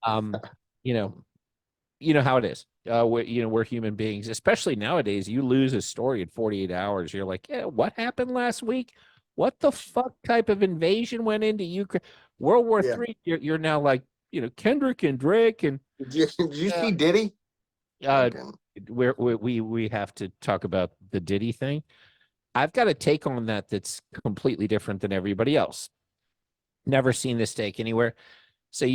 Um, you know, you know how it is. We're human beings, especially nowadays. You lose a story in 48 hours. You're like, yeah, what happened last week? What the fuck type of invasion went into Ukraine? World War Yeah. Three. You're now like, Kendrick and Drake and Did you uh, see Diddy? uh Fucking we have to talk about the Diddy thing. I've got a take on that that's completely different than everybody else. Never seen this take anywhere. So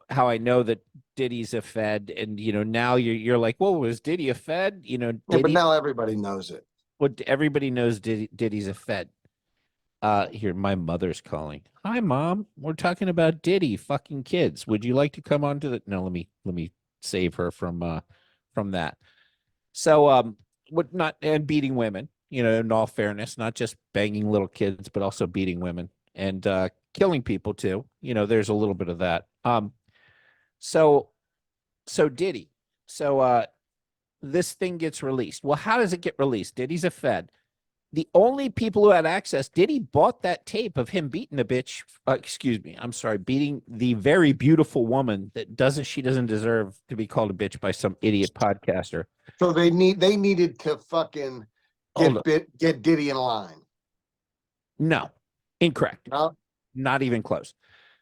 how I know that Diddy's a Fed, and now you're like, well, was Diddy a Fed? yeah, but Diddy. now everybody knows it. What everybody knows, Diddy's a Fed. Here, my mother's calling. Hi, mom. We're talking about Diddy fucking kids. Would you like to come on to the? No, let me save her from that. So, what not and beating women, in all fairness, not just banging little kids, but also beating women and killing people too. There's a little bit of that. So so Diddy. So this thing gets released. Well, how does it get released? Diddy's a Fed. The only people who had access, Diddy bought that tape of him beating a bitch. Excuse me, I'm sorry, beating the very beautiful woman that she doesn't deserve to be called a bitch by some idiot podcaster. So they needed to fucking Hold on. get Diddy in line. No, incorrect. No? Not even close.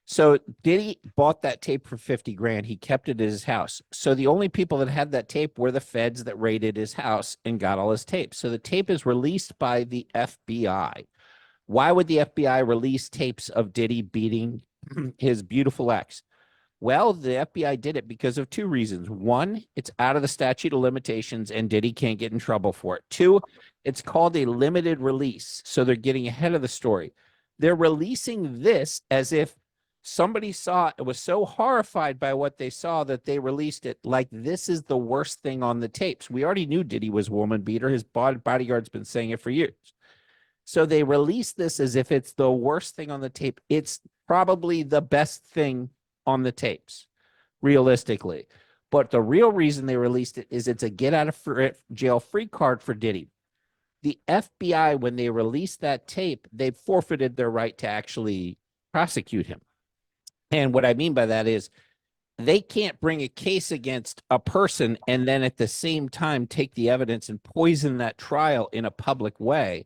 So Diddy bought that tape for 50 grand. He kept it at his house. So the only people that had that tape were the feds that raided his house and got all his tapes. So the tape is released by the FBI. Why would the FBI release tapes of Diddy beating his beautiful ex? Well, the FBI did it because of two reasons. One, it's out of the statute of limitations and Diddy can't get in trouble for it. Two, it's called a limited release. So they're getting ahead of the story. They're releasing this as if somebody saw it, was so horrified by what they saw that they released it like this is the worst thing on the tapes. We already knew Diddy was a woman beater. His bodyguard's been saying it for years. So they release this as if it's the worst thing on the tape. It's probably the best thing on the tapes, realistically. But the real reason they released it is it's a get out of jail free card for Diddy. The FBI, when they released that tape, they forfeited their right to actually prosecute him. And what I mean by that is they can't bring a case against a person and then at the same time take the evidence and poison that trial in a public way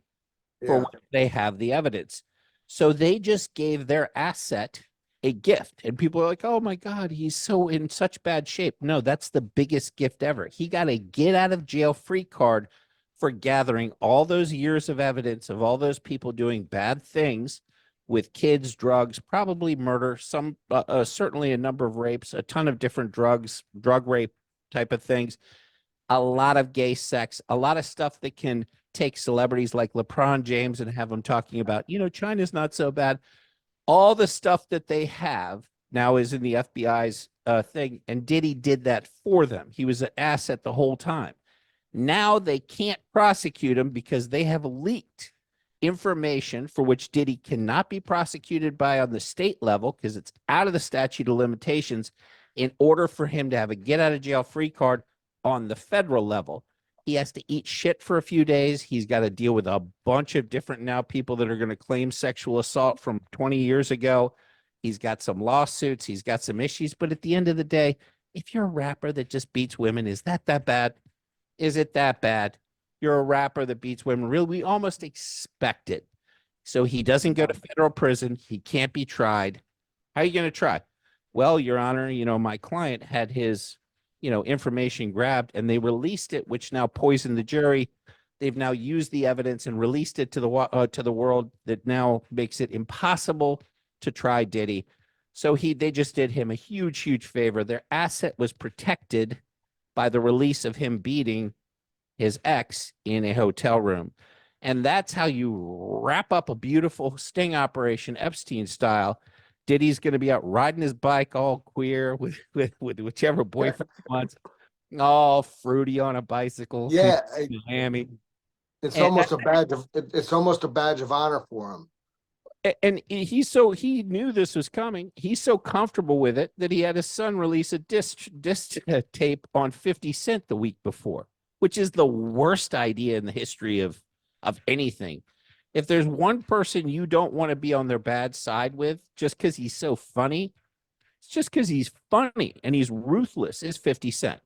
for Yeah. when they have the evidence. So they just gave their asset a gift. And people are like, oh my God, he's so in such bad shape. No, that's the biggest gift ever. He got a get out of jail free card for gathering all those years of evidence of all those people doing bad things with kids, drugs, probably murder, some certainly a number of rapes, a ton of different drugs, drug rape type of things, a lot of gay sex, a lot of stuff that can take celebrities like LeBron James and have them talking about, China's not so bad. All the stuff that they have now is in the FBI's thing, and Diddy did that for them. He was an asset the whole time. Now they can't prosecute him because they have leaked information for which Diddy cannot be prosecuted by on the state level because it's out of the statute of limitations in order for him to have a get out of jail free card on the federal level. He has to eat shit for a few days. He's got to deal with a bunch of different now people that are going to claim sexual assault from 20 years ago. He's got some lawsuits. He's got some issues. But at the end of the day, if you're a rapper that just beats women, is that bad? Is it that bad? You're a rapper that beats women. Really, we almost expect it. So he doesn't go to federal prison. He can't be tried. How are you going to try? Well, Your Honor, my client had his, information grabbed and they released it, which now poisoned the jury. They've now used the evidence and released it to the world that now makes it impossible to try Diddy. So they just did him a huge, huge favor. Their asset was protected by the release of him beating his ex in a hotel room. And that's how you wrap up a beautiful sting operation, Epstein style. Diddy's going to be out riding his bike all queer with whichever boyfriend he wants, all fruity on a bicycle through Yeah, Miami. it's And almost a badge of honor for him. he knew this was coming. He's so comfortable with it that he had his son release a disc tape on 50 Cent the week before, which is the worst idea in the history of anything. If there's one person you don't want to be on their bad side with just because he's so funny, It's just because he's funny and he's ruthless is 50 Cent.